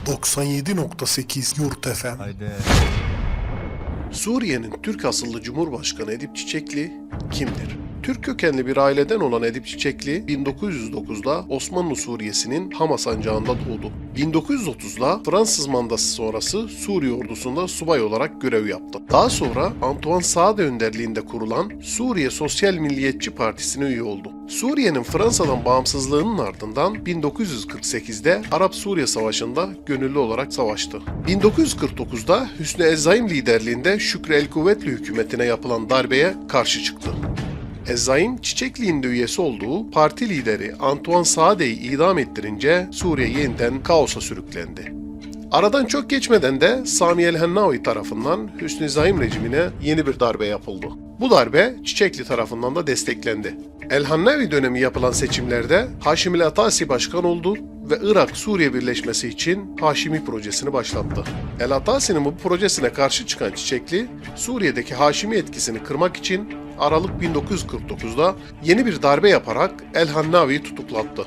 97.8 Yurt FM. Haydi. Suriye'nin Türk asıllı Cumhurbaşkanı Edip Çiçekli kimdir? Türk kökenli bir aileden olan Edip Çiçekli, 1909'da Osmanlı Suriye'sinin Hama sancağında doğdu. 1930'da Fransız mandası sonrası Suriye ordusunda subay olarak görev yaptı. Daha sonra Antoine Saade önderliğinde kurulan Suriye Sosyal Milliyetçi Partisi'ne üye oldu. Suriye'nin Fransa'dan bağımsızlığının ardından 1948'de Arap-Suriye Savaşı'nda gönüllü olarak savaştı. 1949'da Hüsnü Ezzaim liderliğinde Şükrü El-Kuvvetli hükümetine yapılan darbeye karşı çıktı. Ezzaim, Çiçekli'nin de üyesi olduğu parti lideri Antoine Saade'yi idam ettirince Suriye yeniden kaosa sürüklendi. Aradan çok geçmeden de Sami El-Hennavi tarafından Hüsnü Ezzaim rejimine yeni bir darbe yapıldı. Bu darbe Çiçekli tarafından da desteklendi. El-Hennavi dönemi yapılan seçimlerde Haşim El-Atasi başkan oldu ve Irak-Suriye birleşmesi için Haşimi projesini başlattı. El-Atasi'nin bu projesine karşı çıkan Çiçekli, Suriye'deki Haşimi etkisini kırmak için Aralık 1949'da yeni bir darbe yaparak El-Hennavi'yi tutuklattı.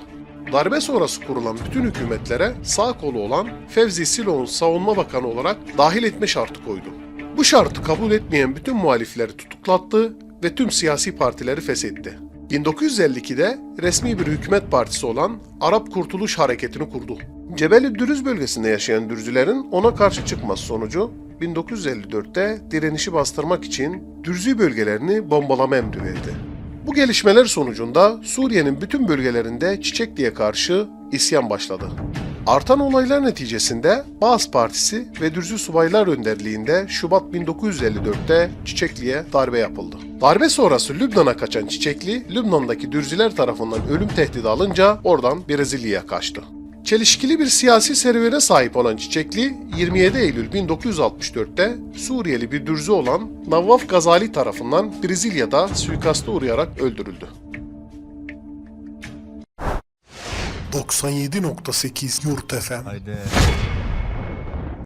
Darbe sonrası kurulan bütün hükümetlere sağ kolu olan Fevzi Siloh'un savunma bakanı olarak dahil etme şartı koydu. Bu şartı kabul etmeyen bütün muhalifleri tutuklattı ve tüm siyasi partileri feshetti. 1952'de resmi bir hükümet partisi olan Arap Kurtuluş Hareketi'ni kurdu. Cebeli Dürüz bölgesinde yaşayan Dürzülerin ona karşı çıkması sonucu 1954'te direnişi bastırmak için Dürzü bölgelerini bombalama emri verdi. Bu gelişmeler sonucunda Suriye'nin bütün bölgelerinde Çiçekli'ye karşı isyan başladı. Artan olaylar neticesinde Baas Partisi ve Dürzü subaylar önderliğinde Şubat 1954'te Çiçekli'ye darbe yapıldı. Darbe sonrası Lübnan'a kaçan Çiçekli, Lübnan'daki Dürzüler tarafından ölüm tehdidi alınca oradan Brezilya'ya kaçtı. Çelişkili bir siyasi serüvene sahip olan Çiçekli, 27 Eylül 1964'te Suriyeli bir Dürzü olan Navvaf Gazali tarafından Brezilya'da suikasta uğrayarak öldürüldü. 97.8 Yurt FM. Haydi.